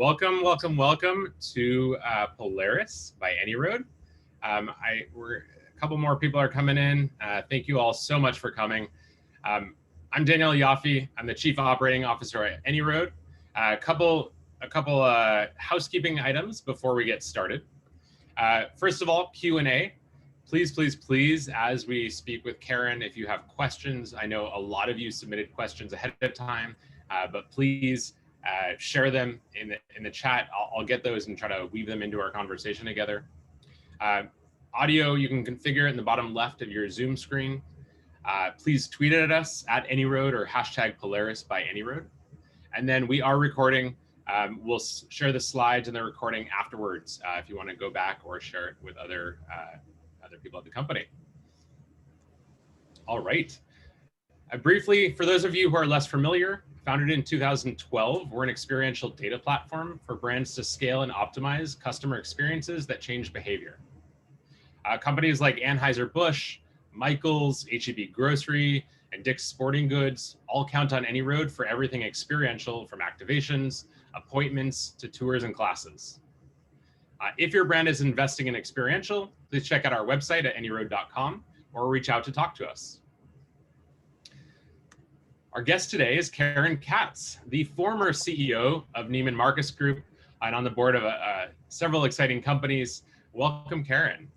Welcome to Polaris by AnyRoad. We're a couple more people are coming in. Thank you all so much for coming. I'm Daniel Yaffe. I'm the Chief Operating Officer at AnyRoad. A couple housekeeping items before we get started. First of all, Q&A. Please, as we speak with Karen, if you have questions, I know a lot of you submitted questions ahead of time, but please share them in the chat. I'll get those and try to weave them into our conversation together. Audio, you can configure it in the bottom left of your Zoom screen. Please tweet it at us at AnyRoad or hashtag Polaris by AnyRoad. And then we are recording. We'll share the slides and the recording afterwards if you want to go back or share it with other people at the company. All right. Briefly, for those of you who are less familiar, founded in 2012, we're an experiential data platform for brands to scale and optimize customer experiences that change behavior. Companies like Anheuser-Busch, Michaels, H-E-B Grocery, and Dick's Sporting Goods all count on AnyRoad for everything experiential, from activations, appointments, to tours and classes. If your brand is investing in experiential, please check out our website at anyroad.com or reach out to talk to us. Our guest today is Karen Katz, the former CEO of Neiman Marcus Group and on the board of several exciting companies. Welcome, Karen.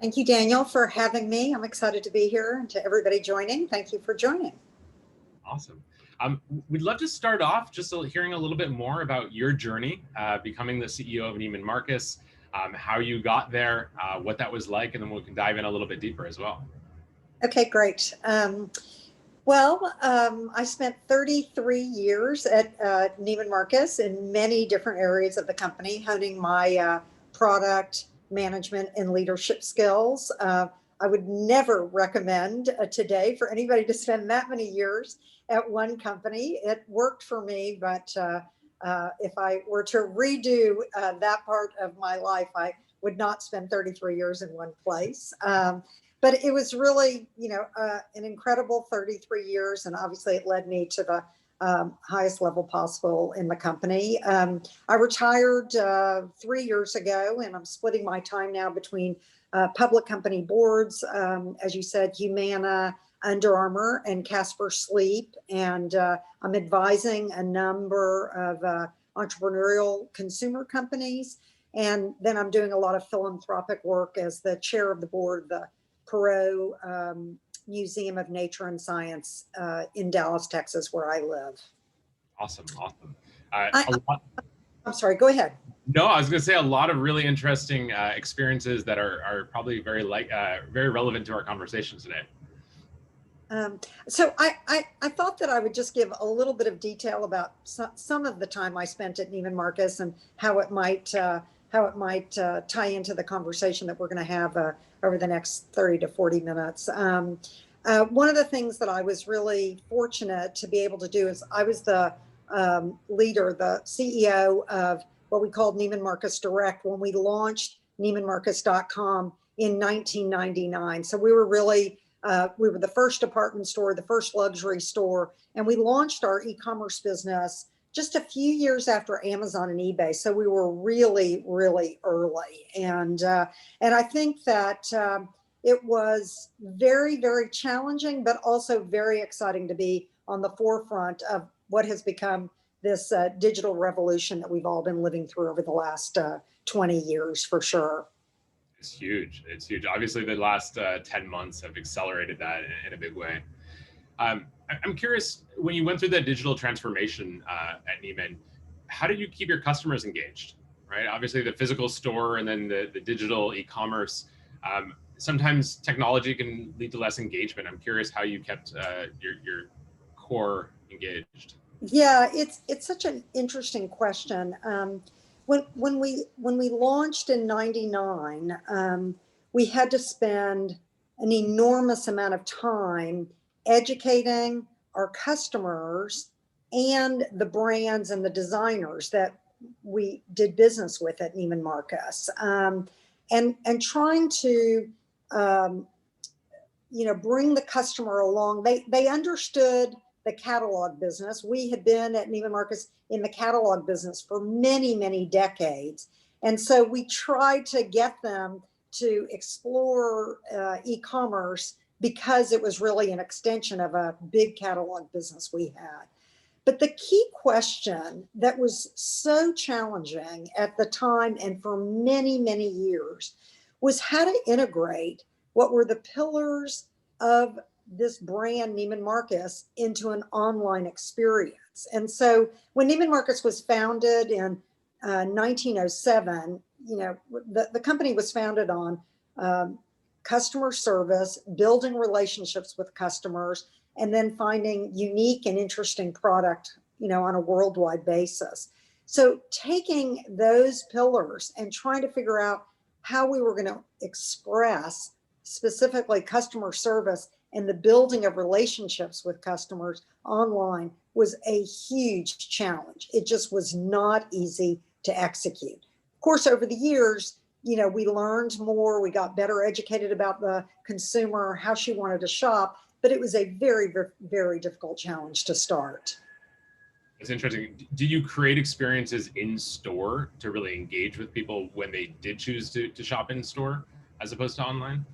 Thank you, Daniel, for having me. I'm excited to be here, and to everybody joining, thank you for joining. Awesome. We'd love to start off just hearing a little bit more about your journey becoming the CEO of Neiman Marcus, how you got there, what that was like, and then we can dive in a little bit deeper as well. Okay, great. I spent 33 years at Neiman Marcus in many different areas of the company, honing my product management and leadership skills. I would never recommend today for anybody to spend that many years at one company. It worked for me, but if I were to redo that part of my life, I would not spend 33 years in one place. But it was really, an incredible 33 years, and obviously it led me to the highest level possible in the company. I retired 3 years ago, and I'm splitting my time now between public company boards, as you said, Humana, Under Armour, and Casper Sleep, and I'm advising a number of entrepreneurial consumer companies, and then I'm doing a lot of philanthropic work as the chair of the board of the Perot Museum of Nature and Science in Dallas, Texas, where I live. Awesome. I'm sorry, go ahead. No, I was going to say a lot of really interesting experiences that are probably very relevant to our conversation today. So I thought that I would just give a little bit of detail about some of the time I spent at Neiman Marcus and how it might tie into the conversation that we're going to have over the next 30 to 40 minutes. One of the things that I was really fortunate to be able to do is I was the leader, the CEO of what we called Neiman Marcus Direct when we launched NeimanMarcus.com in 1999. So we were the first department store, the first luxury store, and we launched our e-commerce business just a few years after Amazon and eBay. So we were really, really early. And I think that it was very, very challenging, but also very exciting to be on the forefront of what has become this digital revolution that we've all been living through over the last 20 years, for sure. It's huge. Obviously, the last 10 months have accelerated that in a big way. I'm curious, when you went through that digital transformation at Neiman, how did you keep your customers engaged, right? Obviously, the physical store and then the digital e-commerce, sometimes technology can lead to less engagement. I'm curious how you kept your core engaged. Yeah, it's such an interesting question. When we launched in '99, we had to spend an enormous amount of time educating our customers and the brands and the designers that we did business with at Neiman Marcus, and trying to bring the customer along. They understood the catalog business. We had been at Neiman Marcus in the catalog business for many, many decades. And so we tried to get them to explore e-commerce because it was really an extension of a big catalog business we had. But the key question that was so challenging at the time and for many, many years was how to integrate what were the pillars of this brand, Neiman Marcus, into an online experience. And so when Neiman Marcus was founded in 1907, the company was founded on customer service, building relationships with customers, and then finding unique and interesting product, on a worldwide basis. So taking those pillars and trying to figure out how we were going to express specifically customer service and the building of relationships with customers online was a huge challenge. It just was not easy to execute. Of course, over the years, we learned more, we got better educated about the consumer, how she wanted to shop, but it was a very, very, very difficult challenge to start. It's interesting. Do you create experiences in store to really engage with people when they did choose to shop in store as opposed to online?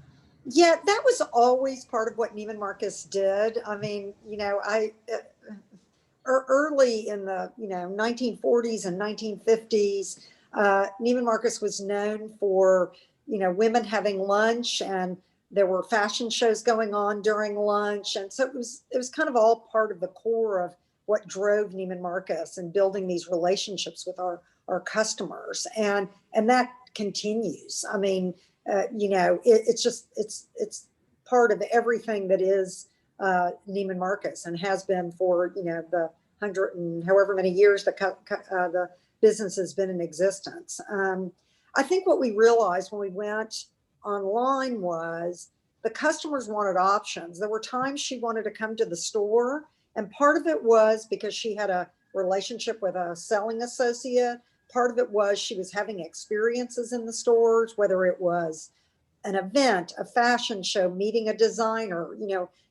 Yeah, that was always part of what Neiman Marcus did. I mean, early in the 1940s and 1950s, Neiman Marcus was known for women having lunch, and there were fashion shows going on during lunch, and so it was kind of all part of the core of what drove Neiman Marcus and building these relationships with our customers, and that continues. I mean, it's part of everything that is Neiman Marcus and has been for the 100 and however many years the business has been in existence. I think what we realized when we went online was the customers wanted options. There were times she wanted to come to the store, and part of it was because she had a relationship with a selling associate. Part of it was she was having experiences in the stores, whether it was an event, a fashion show, meeting a designer,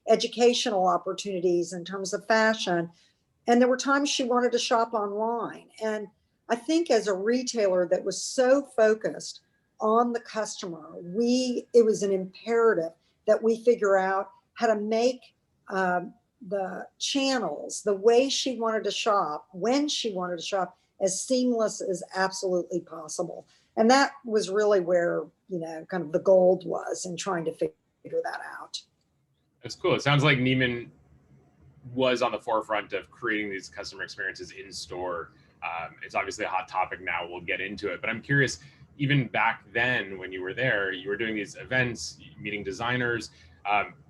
educational opportunities in terms of fashion. And there were times she wanted to shop online. And I think as a retailer that was so focused on the customer, it was an imperative that we figure out how to make the channels, the way she wanted to shop, when she wanted to shop, as seamless as absolutely possible. And that was really where, kind of the gold was in trying to figure that out. That's cool. It sounds like Neiman was on the forefront of creating these customer experiences in store. It's obviously a hot topic now. We'll get into it, but I'm curious, even back then when you were there, you were doing these events, meeting designers.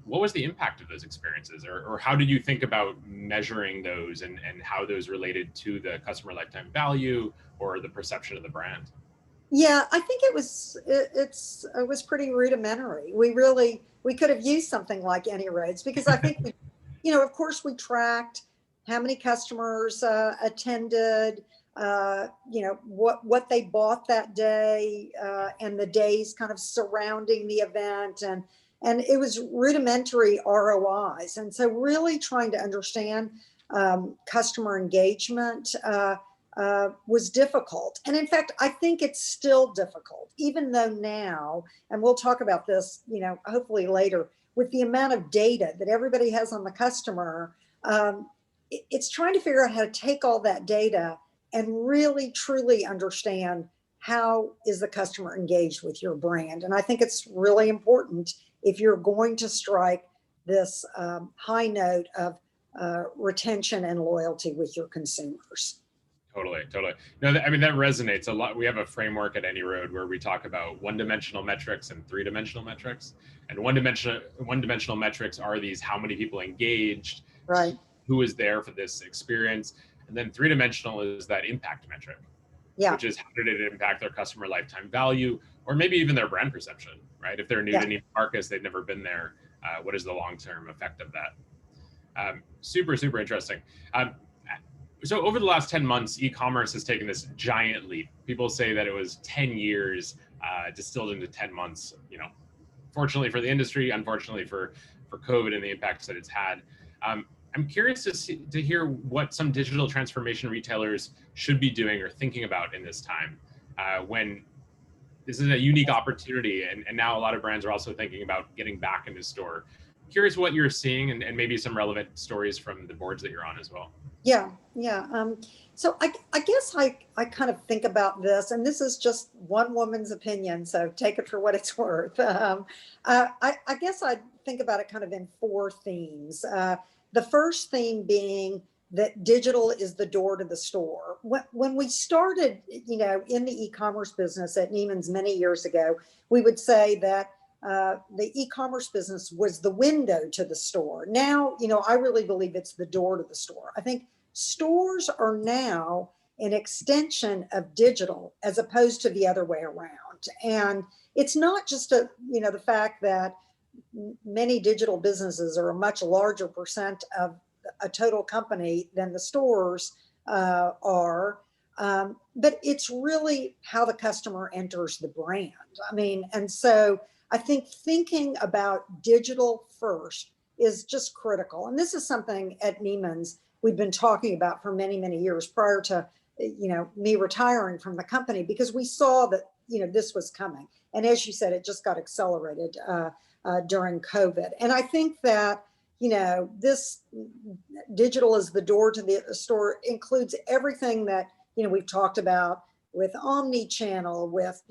What was the impact of those experiences, or how did you think about measuring those and how those related to the customer lifetime value or the perception of the brand? Yeah, I think it was pretty rudimentary. We could have used something like AnyRoads, because I think of course we tracked how many customers attended, what they bought that day, and the days kind of surrounding the event, and it was rudimentary ROIs. And so really trying to understand customer engagement was difficult. And in fact, I think it's still difficult, even though now, and we'll talk about this, hopefully later, with the amount of data that everybody has on the customer, it's trying to figure out how to take all that data and really truly understand how is the customer engaged with your brand. And I think it's really important if you're going to strike this high note of retention and loyalty with your consumers. Totally. No, that resonates a lot. We have a framework at AnyRoad where we talk about one-dimensional metrics and three-dimensional metrics. And one-dimensional metrics are these: how many people engaged, right? Who is there for this experience? And then three-dimensional is that impact metric, which is how did it impact their customer lifetime value, or maybe even their brand perception, right? If they're new to Neiman Marcus, they've never been there. What is the long-term effect of that? Super interesting. So over the last 10 months, e-commerce has taken this giant leap. People say that it was 10 years distilled into 10 months, fortunately for the industry, unfortunately for COVID and the impacts that it's had. I'm I'm curious to hear what some digital transformation retailers should be doing or thinking about in this time, when this is a unique opportunity, and now a lot of brands are also thinking about getting back into store. Curious what you're seeing, and maybe some relevant stories from the boards that you're on as well. Yeah, yeah. So I guess I kind of think about this, and this is just one woman's opinion, so take it for what it's worth. I guess I think about it kind of in four themes. The first theme being that digital is the door to the store. When we started, in the e-commerce business at Neiman's many years ago, we would say that the e-commerce business was the window to the store. Now, I really believe it's the door to the store. I think stores are now an extension of digital as opposed to the other way around. And it's not just the fact that many digital businesses are a much larger percent of a total company than the stores are. But it's really how the customer enters the brand. And so I think thinking about digital first is just critical. And this is something at Neiman's we've been talking about for many, many years prior to, me retiring from the company, because we saw that, this was coming. And as you said, it just got accelerated during COVID. And I think that, this digital is the door to the store includes everything that, we've talked about with omni-channel, with,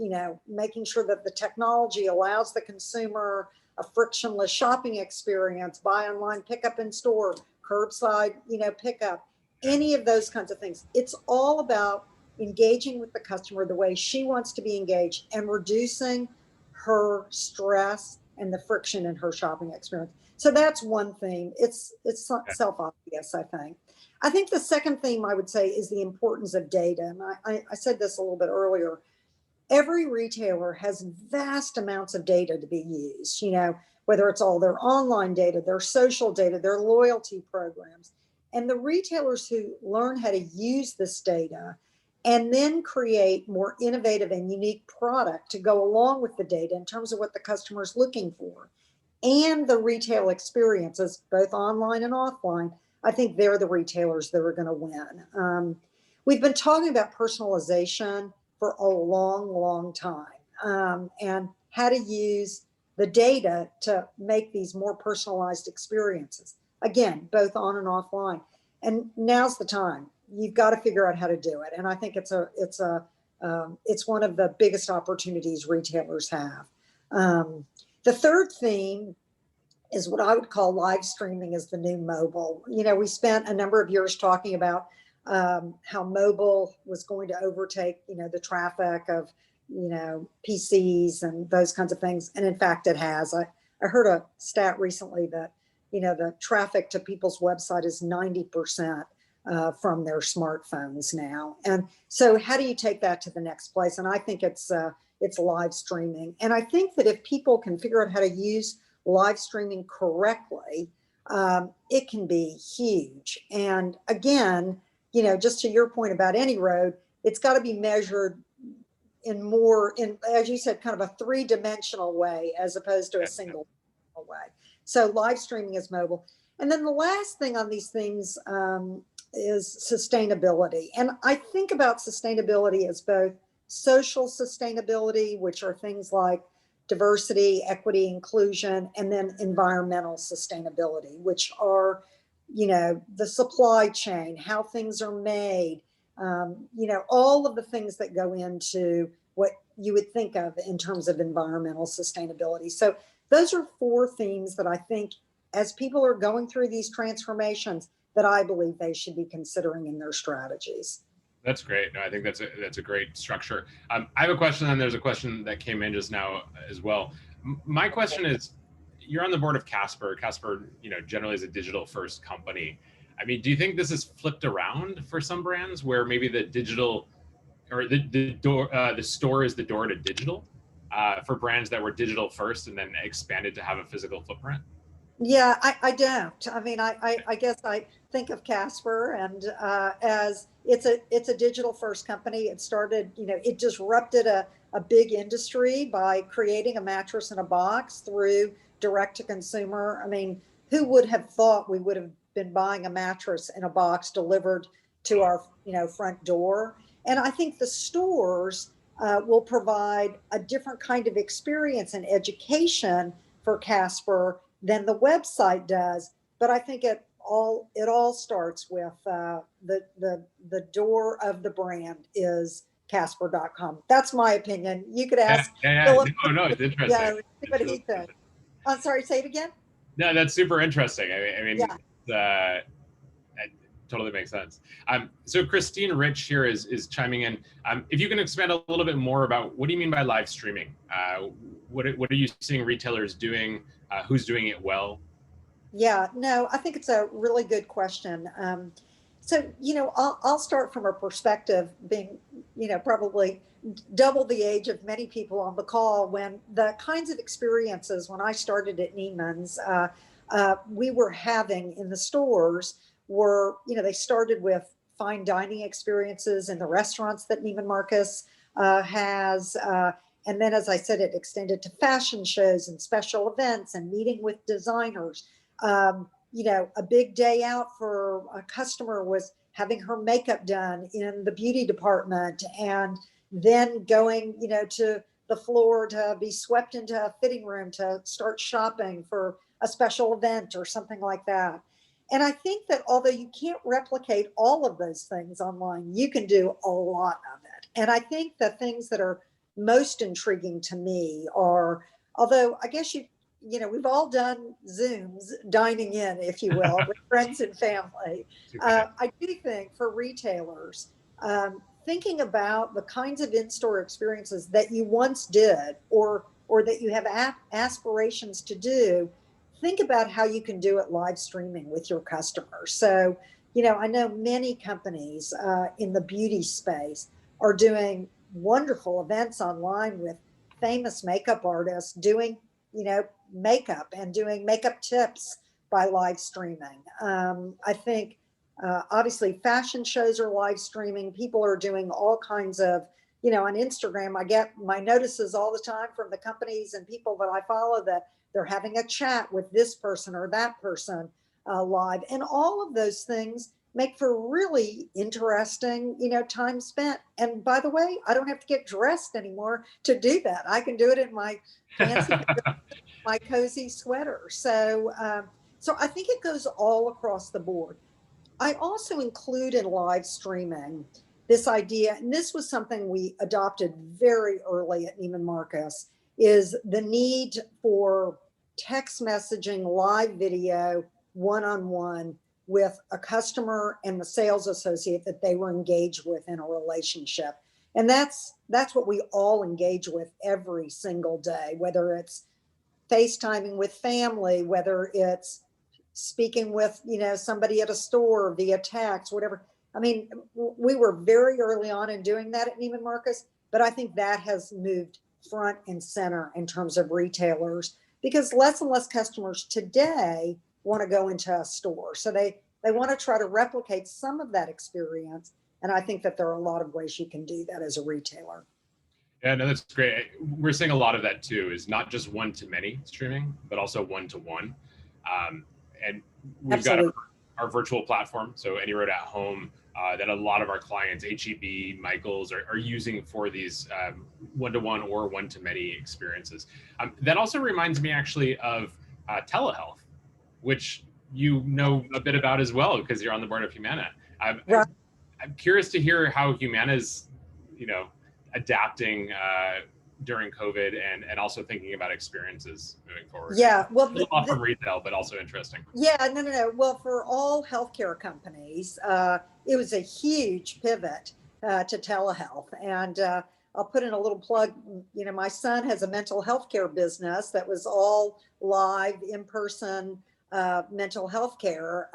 making sure that the technology allows the consumer a frictionless shopping experience, buy online, pick up in store, curbside, pickup, any of those kinds of things. It's all about engaging with the customer the way she wants to be engaged and reducing her stress and the friction in her shopping experience. So that's one thing. It's self-obvious, I think. I think the second theme I would say is the importance of data. And I said this a little bit earlier. Every retailer has vast amounts of data to be used, whether it's all their online data, their social data, their loyalty programs. And the retailers who learn how to use this data and then create more innovative and unique product to go along with the data in terms of what the customer is looking for and the retail experiences, both online and offline, I think they're the retailers that are going to win. We've been talking about personalization for a long, long time, and how to use the data to make these more personalized experiences. Again, both on and offline. And now's the time. You've got to figure out how to do it. And I think it's one of the biggest opportunities retailers have. The third theme is what I would call live streaming is the new mobile. We spent a number of years talking about how mobile was going to overtake, the traffic of, PCs and those kinds of things. And in fact, it has. I heard a stat recently that, the traffic to people's website is 90% from their smartphones now. And so how do you take that to the next place? And I think it's live streaming. And I think that if people can figure out how to use live streaming correctly, it can be huge. And again, just to your point about AnyRoad, it's got to be measured in, as you said, kind of a three-dimensional way as opposed to a single way. So live streaming is mobile. And then the last thing on these things is sustainability. And I think about sustainability as both social sustainability, which are things like diversity, equity, inclusion, and then environmental sustainability, which are, the supply chain, how things are made, all of the things that go into what you would think of in terms of environmental sustainability. So those are four themes that I think as people are going through these transformations that I believe they should be considering in their strategies. That's great. No, I think that's a great structure. I have a question, and there's a question that came in just now as well. My question is, you're on the board of Casper. Casper, generally is a digital first company. Do you think this is flipped around for some brands where maybe the digital or the store is the door to digital for brands that were digital first and then expanded to have a physical footprint? Yeah, I don't. I guess I think of Casper and as it's a digital first company. It started, it disrupted a big industry by creating a mattress in a box through direct to consumer. Who would have thought we would have been buying a mattress in a box delivered to our, front door. And I think the stores will provide a different kind of experience and education for Casper than the website does. But I think it all starts with the door of the brand is Casper.com. That's my opinion. You could Yeah, ask yeah, yeah. Philip. No, it's interesting. Yeah, see what It's really he thinks. I'm sorry, say it again. No, that's super interesting. I mean, Yeah. it totally makes sense. So Christine Rich here is chiming in. If you can expand a little bit more about what do you mean by live streaming? What are you seeing retailers doing? Who's doing it well? Yeah, no, I think it's a really good question. So, I'll start from a perspective being, probably double the age of many people on the call. When the kinds of experiences when I started at Neiman's, we were having in the stores were, they started with fine dining experiences in the restaurants that Neiman Marcus has. And then, as I said, it extended to fashion shows and special events and meeting with designers. A big day out for a customer was having her makeup done in the beauty department and then going, to the floor to be swept into a fitting room to start shopping for a special event or something like that. And I think that although you can't replicate all of those things online, you can do a lot of it. And I think the things that are most intriguing to me are, although I guess we've all done Zooms, dining in, if you will, with friends and family. I do think for retailers, thinking about the kinds of in-store experiences that you once did or that you have aspirations to do, think about how you can do it live streaming with your customers. So, I know many companies in the beauty space are doing wonderful events online with famous makeup artists doing, makeup and doing makeup tips by live streaming. I think obviously fashion shows are live streaming. People are doing all kinds of, on Instagram, I get my notices all the time from the companies and people that I follow that they're having a chat with this person or that person live. And all of those things make for really interesting, time spent. And by the way, I don't have to get dressed anymore to do that. I can do it in my fancy, my cozy sweater. So I think it goes all across the board. I also include in live streaming this idea, and this was something we adopted very early at Neiman Marcus, is the need for text messaging, live video, one-on-one with a customer and the sales associate that they were engaged with in a relationship. And that's what we all engage with every single day, whether it's FaceTiming with family, whether it's speaking with, somebody at a store via text, whatever. I mean, we were very early on in doing that at Neiman Marcus, but I think that has moved front and center in terms of retailers because less and less customers today want to go into a store. So they want to try to replicate some of that experience. And I think that there are a lot of ways you can do that as a retailer. Yeah, no, that's great. We're seeing a lot of that too, is not just one-to-many streaming, but also one-to-one. And we've Absolutely. got our virtual platform, so AnyRoad at Home, that a lot of our clients, HEB, Michaels, are using for these one-to-one or one-to-many experiences. That also reminds me actually of telehealth, which you know a bit about as well because you're on the board of Humana. Right. I'm curious to hear how Humana's, adapting during COVID and also thinking about experiences moving forward. Yeah, well, a little off from retail, but also interesting. Yeah, no. Well, for all healthcare companies, it was a huge pivot to telehealth. And I'll put in a little plug. My son has a mental health care business that was all live, in-person mental health care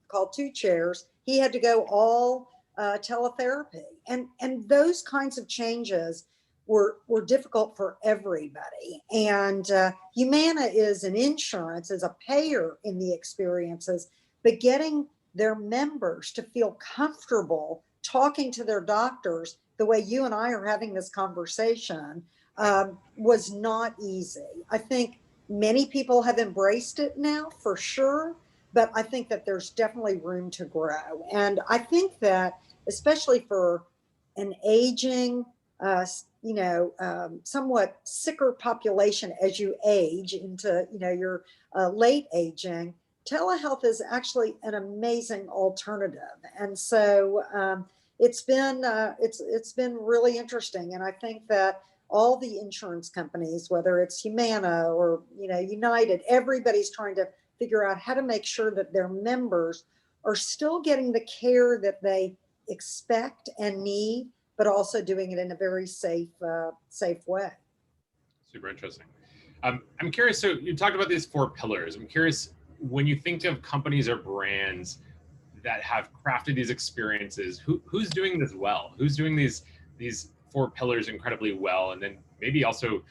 called Two Chairs. He had to go all teletherapy. And those kinds of changes were difficult for everybody. And Humana is an insurance, is a payer in the experiences, but getting their members to feel comfortable talking to their doctors the way you and I are having this conversation was not easy. I think many people have embraced it now for sure, but I think that there's definitely room to grow. And I think that especially for an aging, somewhat sicker population as you age into, your late aging, telehealth is actually an amazing alternative. And so it's been really interesting. And I think that all the insurance companies, whether it's Humana or United, everybody's trying to figure out how to make sure that their members are still getting the care that they expect and need, but also doing it in a very safe way. Super interesting. I'm curious. So you talked about these 4 pillars. I'm curious, when you think of companies or brands that have crafted these experiences, who's doing this well? Who's doing these 4 pillars incredibly well? And then maybe also,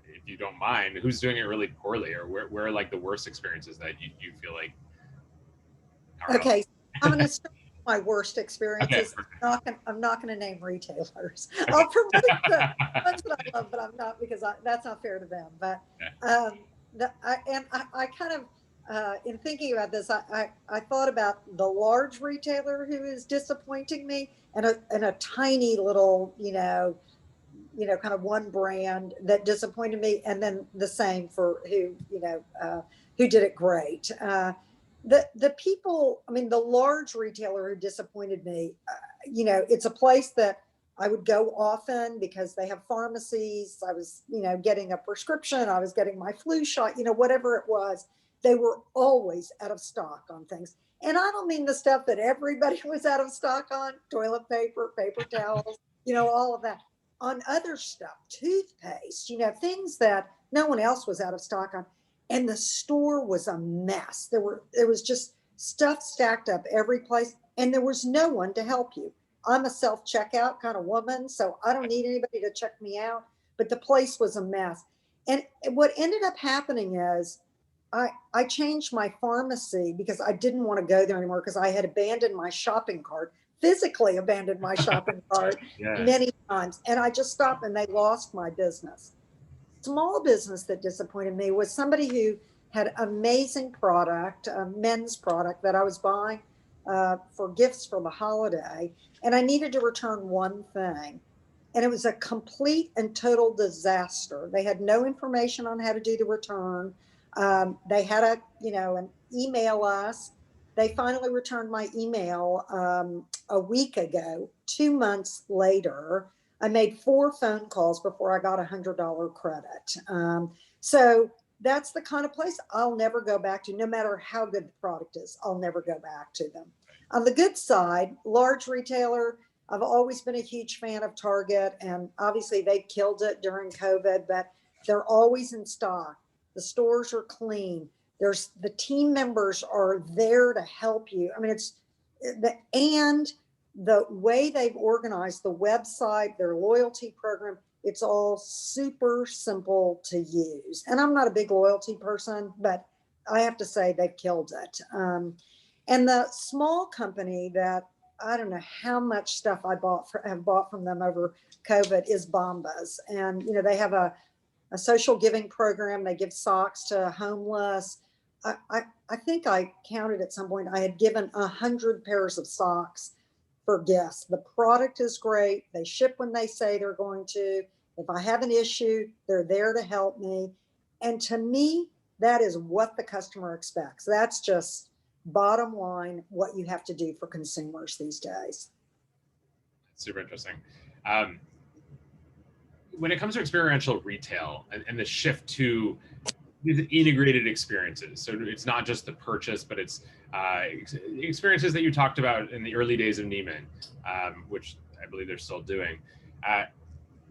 if you don't mind, who's doing it really poorly, or where are like the worst experiences that you feel like are Okay, I'm going to start with my worst experiences. Okay. I'm not going to name retailers. Okay. I'll promote the ones that I love, but I'm not, because that's not fair to them. But I kind of, in thinking about this, I thought about the large retailer who is disappointing me, and a tiny little, kind of one brand that disappointed me, and then the same for who did it great. The people, I mean, the large retailer who disappointed me, it's a place that I would go often because they have pharmacies. I was, getting a prescription. I was getting my flu shot, whatever it was. They were always out of stock on things. And I don't mean the stuff that everybody was out of stock on: toilet paper, paper towels, all of that. On other stuff, toothpaste, things that no one else was out of stock on. And the store was a mess. There was just stuff stacked up every place, and there was no one to help you. I'm a self-checkout kind of woman, so I don't need anybody to check me out, but the place was a mess. And what ended up happening is I changed my pharmacy because I didn't want to go there anymore, because I had abandoned my shopping cart, physically abandoned my shopping cart many times. And I just stopped, and they lost my business. Small business that disappointed me was somebody who had amazing product, a men's product that I was buying for gifts for the holiday. And I needed to return one thing. And it was a complete and total disaster. They had no information on how to do the return. They had an email us. They finally returned my email a week ago. 2 months later, I made 4 phone calls before I got $100 credit. So that's the kind of place I'll never go back to, no matter how good the product is. I'll never go back to them. On the good side, large retailer, I've always been a huge fan of Target, and obviously they killed it during COVID, but they're always in stock. The stores are clean. The team members are there to help you. I mean, and the way they've organized the website, their loyalty program, it's all super simple to use. And I'm not a big loyalty person, but I have to say they've killed it. And the small company that I don't know how much stuff I have bought from them over COVID is Bombas. And, they have a social giving program. They give socks to homeless. I think I counted at some point, I had given 100 pairs of socks for gifts. The product is great. They ship when they say they're going to. If I have an issue, they're there to help me. And to me, that is what the customer expects. That's just bottom line what you have to do for consumers these days. Super interesting. When it comes to experiential retail and the shift to integrated experiences, so it's not just the purchase, but it's experiences that you talked about in the early days of Neiman, which I believe they're still doing.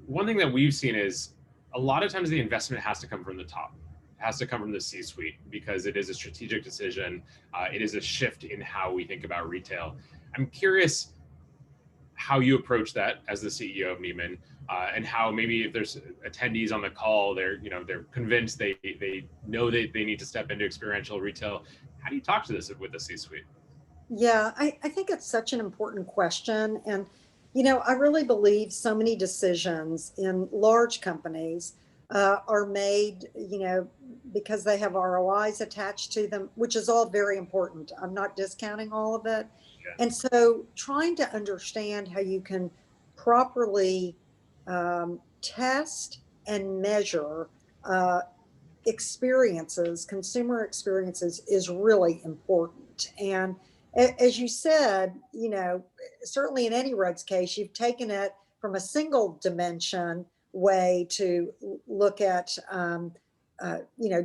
One thing that we've seen is a lot of times the investment has to come from the top. It has to come from the C-suite, because it is a strategic decision. It is a shift in how we think about retail. I'm curious how you approach that as the CEO of Neiman, and how maybe if there's attendees on the call, they're convinced they know that they need to step into experiential retail. How do you talk to this with the C-suite? Yeah, I think it's such an important question. And, I really believe so many decisions in large companies are made, because they have ROIs attached to them, which is all very important. I'm not discounting all of it. Yeah. And so trying to understand how you can properly test and measure experiences, consumer experiences, is really important. And as you said, certainly in AnyRoad's case, you've taken it from a single dimension way to look at,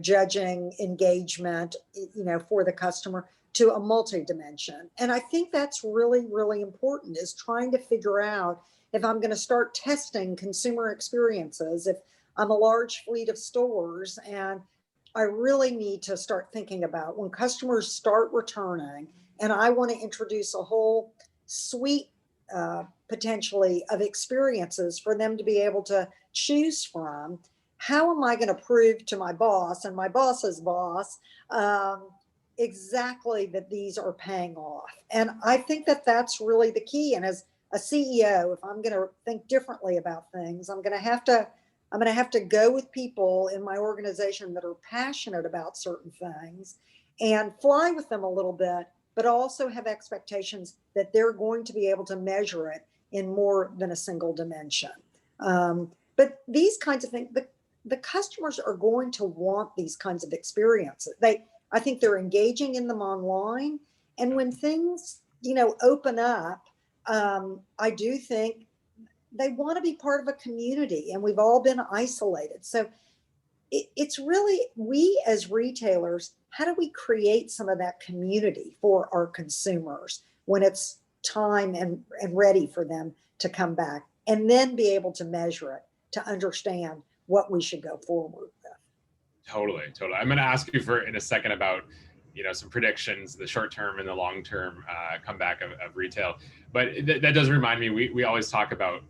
judging engagement, for the customer, to a multi-dimension. And I think that's really, really important, is trying to figure out, if I'm going to start testing consumer experiences, if I'm a large fleet of stores, and I really need to start thinking about when customers start returning, and I want to introduce a whole suite potentially of experiences for them to be able to choose from. How am I going to prove to my boss and my boss's boss exactly that these are paying off? And I think that that's really the key. And as a CEO, if I'm going to think differently about things, I'm going to have to go with people in my organization that are passionate about certain things and fly with them a little bit, but also have expectations that they're going to be able to measure it in more than a single dimension. But these kinds of things, the customers are going to want these kinds of experiences. I think they're engaging in them online. And when things, open up, I do think they want to be part of a community, and we've all been isolated. So it's really, we as retailers, how do we create some of that community for our consumers when it's time and ready for them to come back, and then be able to measure it to understand what we should go forward with. Totally. I'm going to ask you in a second about, some predictions, the short term and the long term comeback of retail. But that does remind me, we always talk about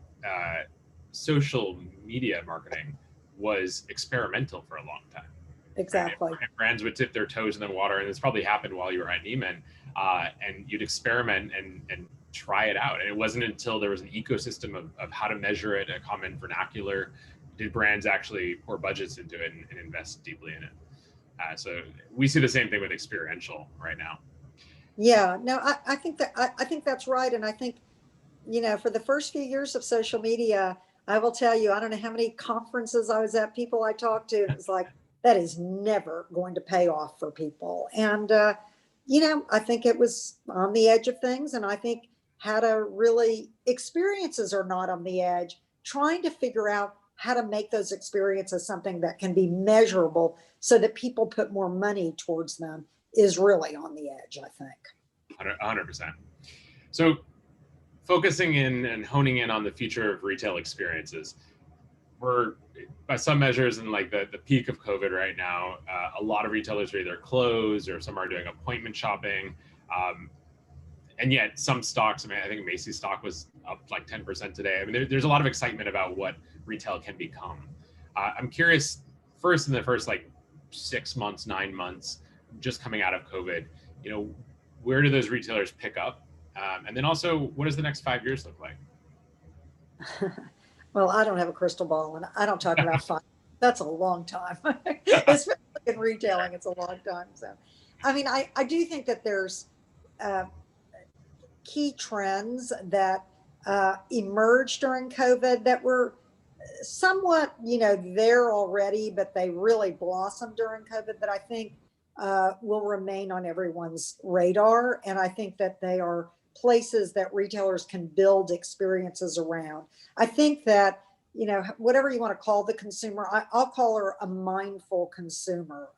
social media marketing was experimental for a long time. Exactly. Right? Brands would dip their toes in the water, and this probably happened while you were at Neiman, and you'd experiment and try it out. And it wasn't until there was an ecosystem of how to measure it, a common vernacular, did brands actually pour budgets into it and invest deeply in it. So we see the same thing with experiential right now. Yeah, no, I think that's right. And I think, for the first few years of social media, I will tell you, I don't know how many conferences I was at, people I talked to, it was like, that is never going to pay off for people. And, I think it was on the edge of things. And I think experiences are not on the edge, trying to figure out how to make those experiences something that can be measurable so that people put more money towards them is really on the edge, I think. 100%. So focusing in and honing in on the future of retail experiences, we're, by some measures, in like the peak of COVID right now. A lot of retailers are either closed or some are doing appointment shopping. And yet some stocks, I think Macy's stock was up like 10% today. There's a lot of excitement about what retail can become. I'm curious, first, in the first like 6 months, 9 months, just coming out of COVID, where do those retailers pick up? And then also, what does the next 5 years look like? Well, I don't have a crystal ball, and I don't talk about 5. That's a long time. Especially in retailing, it's a long time. So, I do think that there's key trends that emerged during COVID that were somewhat, there already, but they really blossomed during COVID, that I think will remain on everyone's radar. And I think that they are places that retailers can build experiences around. I think that, whatever you want to call the consumer, I'll call her a mindful consumer.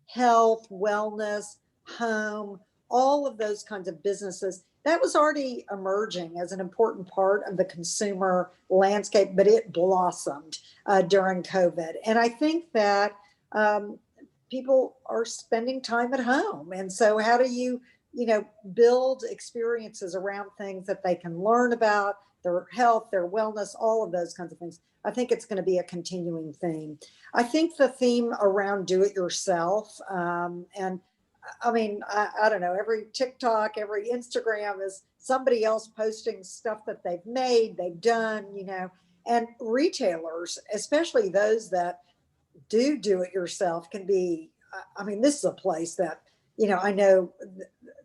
Health, wellness, home, all of those kinds of businesses, that was already emerging as an important part of the consumer landscape, but it blossomed during COVID. And I think that people are spending time at home. And so how do you, build experiences around things that they can learn about, their health, their wellness, all of those kinds of things? I think it's going to be a continuing theme. I think the theme around do it yourself, and I don't know, every TikTok, every Instagram is somebody else posting stuff that they've made, they've done, and retailers, especially those that do it yourself can be, I mean, this is a place that, I know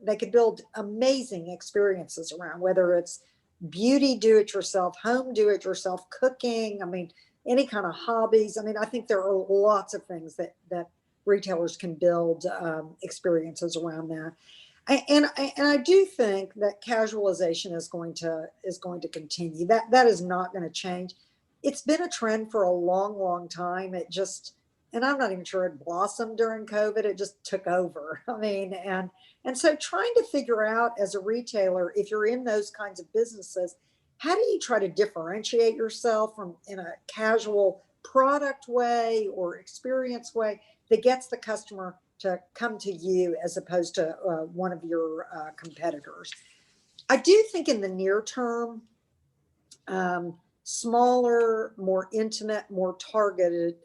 they could build amazing experiences around, whether it's beauty, do it yourself, home, do it yourself, cooking. I mean, any kind of hobbies. I mean, I think there are lots of things that retailers can build experiences around that. And I do think that casualization is going to continue. That is not going to change. It's been a trend for a long time. It just, and I'm not even sure it blossomed during COVID. It just took over. I mean, and so trying to figure out as a retailer, if you're in those kinds of businesses, how do you try to differentiate yourself from in a casual product way or experience way that gets the customer to come to you as opposed to one of your competitors? I do think in the near term, smaller, more intimate, more targeted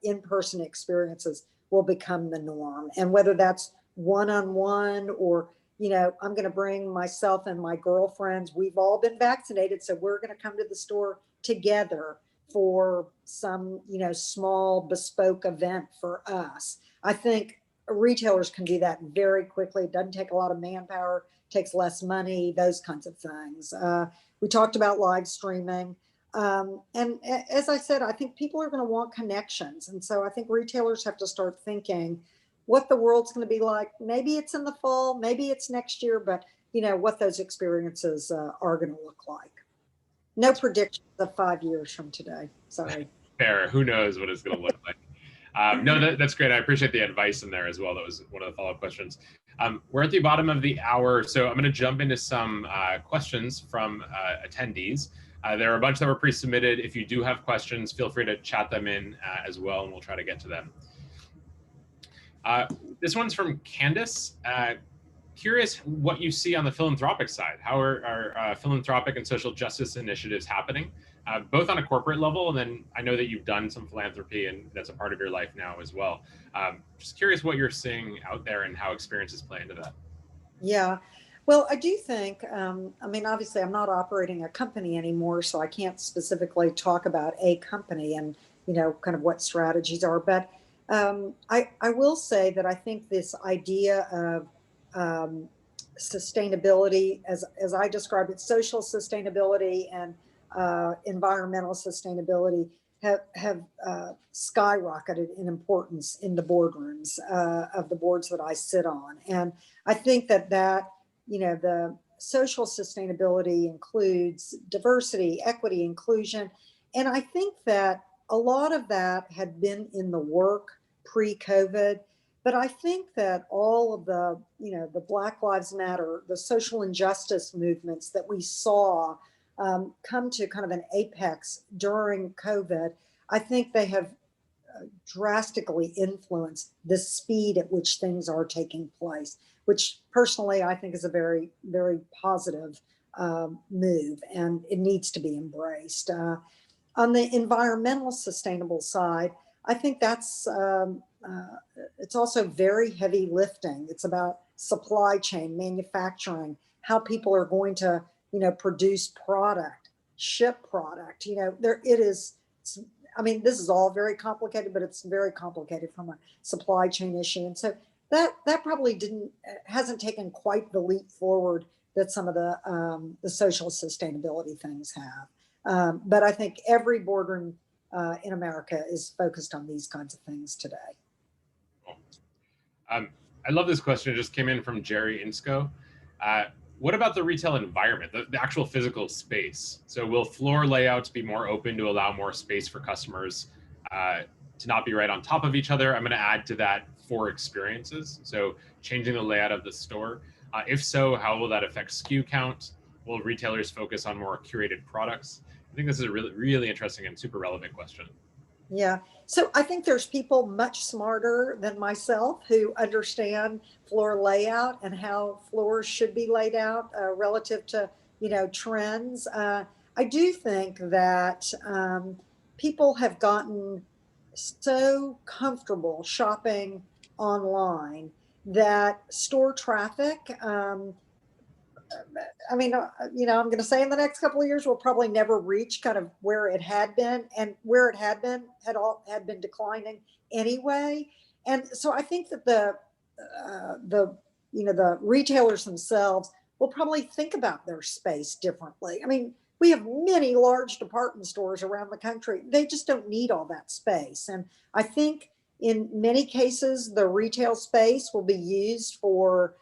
in-person experiences will become the norm. And whether that's one-on-one or, I'm going to bring myself and my girlfriends, we've all been vaccinated, so we're going to come to the store together for some, small bespoke event for us. I think retailers can do that very quickly. It doesn't take a lot of manpower, takes less money, those kinds of things. We talked about live streaming. And as I said, I think people are going to want connections. And so I think retailers have to start thinking what the world's going to be like. Maybe it's in the fall, maybe it's next year, but what those experiences are going to look like. No predictions of 5 years from today. Sorry. Fair. Who knows what it's going to look like? No, that's great. I appreciate the advice in there as well. That was one of the follow-up questions. We're at the bottom of the hour, so I'm going to jump into some questions from attendees. There are a bunch that were pre-submitted. If you do have questions, feel free to chat them in as well, and we'll try to get to them. This one's from Candace. Curious what you see on the philanthropic side. How are philanthropic and social justice initiatives happening, both on a corporate level, and then I know that you've done some philanthropy and that's a part of your life now as well. Just curious what you're seeing out there and how experiences play into that. Yeah. Well, I do think, I mean, obviously I'm not operating a company anymore, so I can't specifically talk about a company and, kind of what strategies are. But I will say that I think this idea of sustainability, as I describe it, social sustainability and environmental sustainability have skyrocketed in importance in the boardrooms of the boards that I sit on. And I think that the social sustainability includes diversity, equity, inclusion. And I think that a lot of that had been in the work pre-COVID. But I think that all of the Black Lives Matter, the social injustice movements that we saw come to kind of an apex during COVID, I think they have drastically influenced the speed at which things are taking place, which personally I think is a very, very positive move, and it needs to be embraced. On the environmental sustainable side, I think that's it's also very heavy lifting. It's about supply chain, manufacturing, how people are going to, produce product, ship product. There it is. I mean, this is all very complicated, but it's very complicated from a supply chain issue. And so that probably hasn't taken quite the leap forward that some of the social sustainability things have. But I think every boardroom in America is focused on these kinds of things today. I love this question. It just came in from Jerry Insco. What about the retail environment, the actual physical space? So will floor layouts be more open to allow more space for customers to not be right on top of each other? I'm going to add to that for experiences. So changing the layout of the store. If so, how will that affect SKU count? Will retailers focus on more curated products? I think this is a really, really interesting and super relevant question. Yeah. So I think there's people much smarter than myself who understand floor layout and how floors should be laid out relative to, trends. I do think that people have gotten so comfortable shopping online that store traffic I mean, I'm going to say in the next couple of years, we'll probably never reach kind of where it had been, and where it had been had been declining anyway. And so I think that the retailers themselves will probably think about their space differently. I mean, we have many large department stores around the country. They just don't need all that space. And I think in many cases, the retail space will be used for,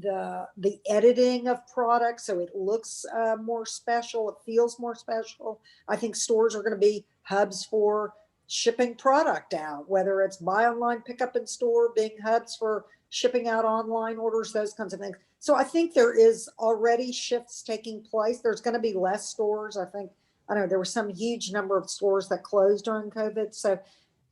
the editing of products, so it looks more special, it feels more special. I think stores are going to be hubs for shipping product out, whether it's buy online, pick up in store, being hubs for shipping out online orders, those kinds of things. So I think there is already shifts taking place. There's going to be less stores. I don't know, there was some huge number of stores that closed during COVID. So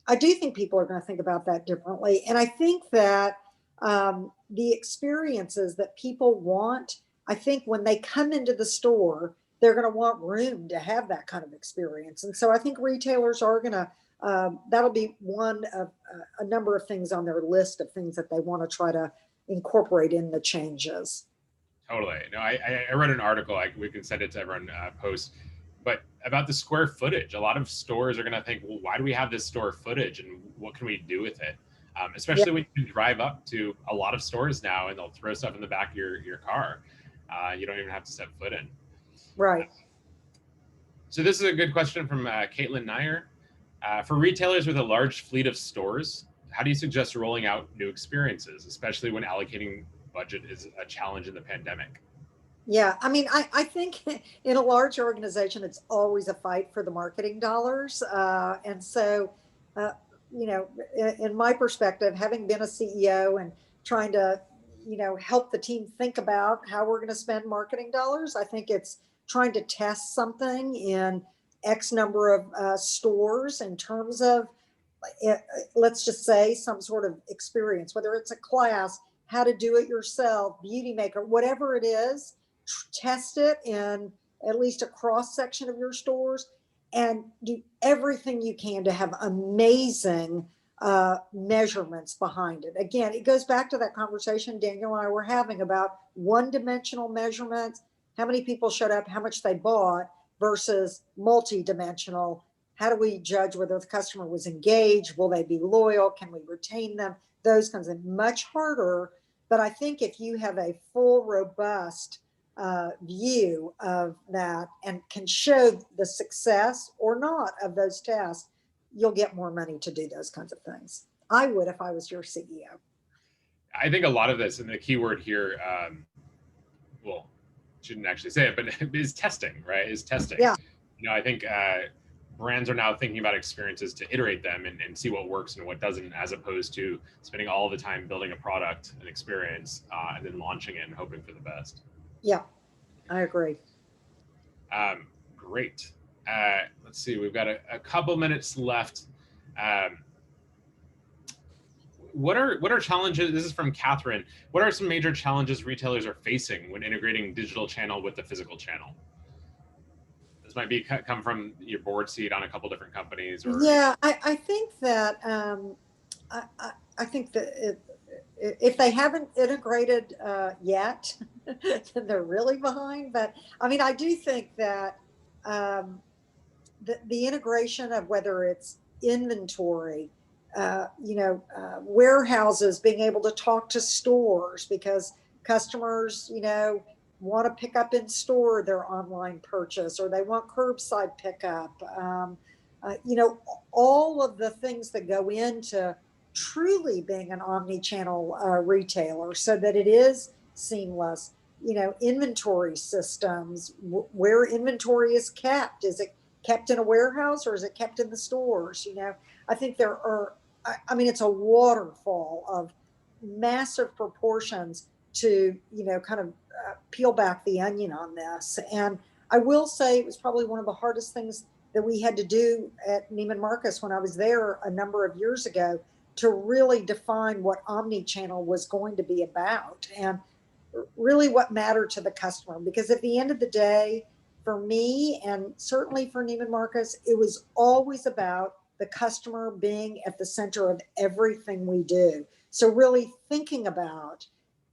I do think people are going to think about that differently. And I think that the experiences that people want, I think when they come into the store, they're going to want room to have that kind of experience. And so I think retailers are going to, that'll be one of a number of things on their list of things that they want to try to incorporate in the changes. Totally. No, I read an article, we can send it to everyone post, but about the square footage. A lot of stores are going to think, well, why do we have this store footage and what can we do with it? Especially when you can drive up to a lot of stores now and they'll throw stuff in the back of your car. You don't even have to step foot in. Right. So this is a good question from Caitlin Nair. For retailers with a large fleet of stores, how do you suggest rolling out new experiences, especially when allocating budget is a challenge in the pandemic? Yeah, I mean, I think in a large organization, it's always a fight for the marketing dollars. And so, in my perspective, having been a CEO and trying to, help the team think about how we're going to spend marketing dollars, I think it's trying to test something in X number of stores in terms of, let's just say, some sort of experience, whether it's a class, how to do it yourself, beauty maker, whatever it is. Test it in at least a cross section of your stores and do everything you can to have amazing measurements behind it. Again, it goes back to that conversation Daniel and I were having about one-dimensional measurements, how many people showed up, how much they bought, versus multi-dimensional. How do we judge whether the customer was engaged? Will they be loyal? Can we retain them? Those kinds of much harder. But I think if you have a full, robust view of that and can show the success or not of those tests, you'll get more money to do those kinds of things. I would if I was your CEO. I think a lot of this, and the key word here, well, shouldn't actually say it, but is testing, right? Is testing. Yeah. I think brands are now thinking about experiences to iterate them and see what works and what doesn't, as opposed to spending all the time building a product, an experience, and then launching it and hoping for the best. Yeah, I agree. Great. Let's see, we've got a couple minutes left. What are challenges? This is from Catherine. What are some major challenges retailers are facing when integrating digital channel with the physical channel? This might be come from your board seat on a couple different companies. Or yeah, I think that I think that if they haven't integrated yet, then they're really behind. But I mean, I do think that the integration of whether it's inventory, warehouses being able to talk to stores because customers, want to pick up in store their online purchase or they want curbside pickup. All of the things that go into truly being an omni-channel retailer so that it is seamless. Inventory systems, where inventory is kept. Is it kept in a warehouse or is it kept in the stores? I think there are, it's a waterfall of massive proportions to, kind of peel back the onion on this. And I will say it was probably one of the hardest things that we had to do at Neiman Marcus when I was there a number of years ago to really define what omni-channel was going to be about and really what mattered to the customer. Because at the end of the day, for me and certainly for Neiman Marcus, it was always about the customer being at the center of everything we do. So really thinking about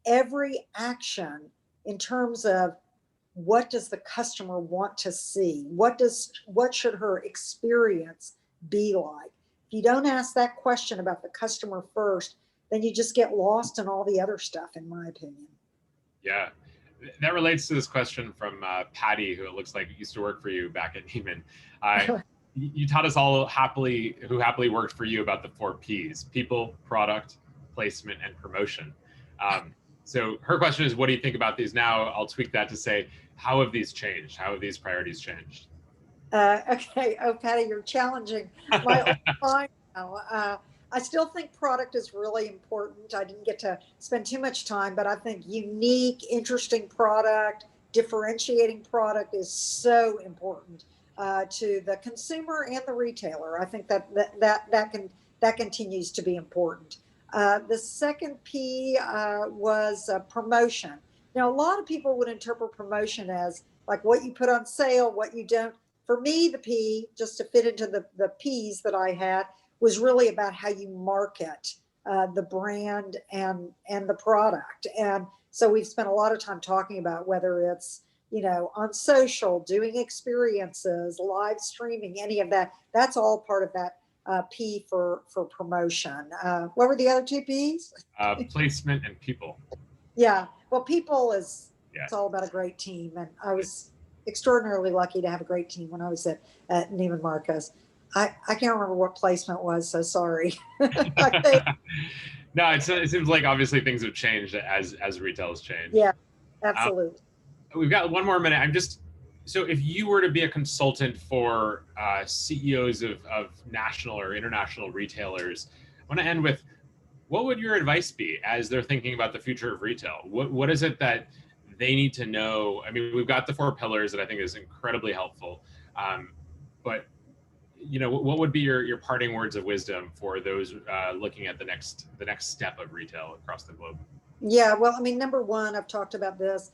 every action in terms of what does the customer want to see? What should her experience be like? If you don't ask that question about the customer first, then you just get lost in all the other stuff, in my opinion. Yeah, that relates to this question from Patty, who it looks like used to work for you back at Neiman. You taught us all who happily worked for you about the 4 Ps: people, product, placement, and promotion. So her question is, what do you think about these now? I'll tweak that to say, how have these changed? How have these priorities changed? Okay. Oh, Patty, you're challenging my old mind now. I still think product is really important. I didn't get to spend too much time, but I think unique, interesting product, differentiating product is so important to the consumer and the retailer. I think that continues to be important. The second P was promotion. Now, a lot of people would interpret promotion as like what you put on sale, what you don't. For me, the P, just to fit into the P's that I had, was really about how you market the brand and the product. And so we've spent a lot of time talking about whether it's, on social, doing experiences, live streaming, any of that. That's all part of that P for promotion. What were the other 2 P's? Placement and people. Yeah. Well, people it's all about a great team. And I was extraordinarily lucky to have a great team when I was at Neiman Marcus. I can't remember what placement was, so sorry. No, it seems like obviously things have changed as retail has changed. Yeah, absolutely. We've got 1 more minute. So if you were to be a consultant for CEOs of national or international retailers, I want to end with, what would your advice be as they're thinking about the future of retail? What is it that they need to know? I mean, we've got the 4 pillars that I think is incredibly helpful. But what would be your parting words of wisdom for those looking at the next step of retail across the globe? Yeah, well, I mean, number 1, I've talked about this.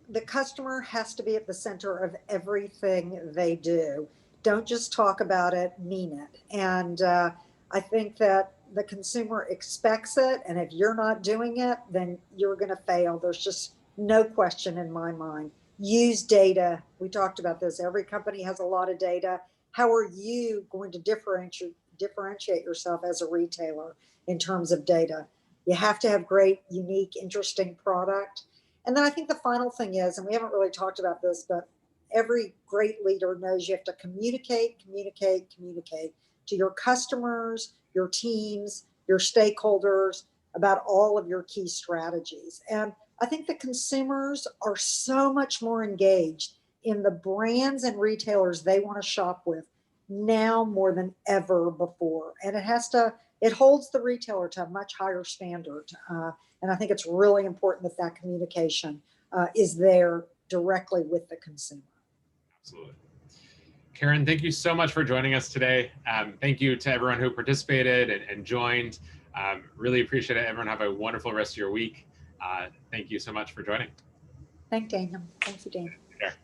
The customer has to be at the center of everything they do. Don't just talk about it, mean it. And I think that the consumer expects it. And if you're not doing it, then you're going to fail. There's just no question in my mind. Use data. We talked about this. Every company has a lot of data. How are you going to differentiate yourself as a retailer in terms of data? You have to have great, unique, interesting product. And then I think the final thing is, and we haven't really talked about this, but every great leader knows you have to communicate to your customers, your teams, your stakeholders about all of your key strategies. And I think the consumers are so much more engaged in the brands and retailers they want to shop with now more than ever before. And it holds the retailer to a much higher standard. And I think it's really important that communication is there directly with the consumer. Absolutely. Karen, thank you so much for joining us today. Thank you to everyone who participated and joined. Really appreciate it. Everyone have a wonderful rest of your week. Thank you so much for joining. Thank you, Daniel. Thank you, Dan. Take care.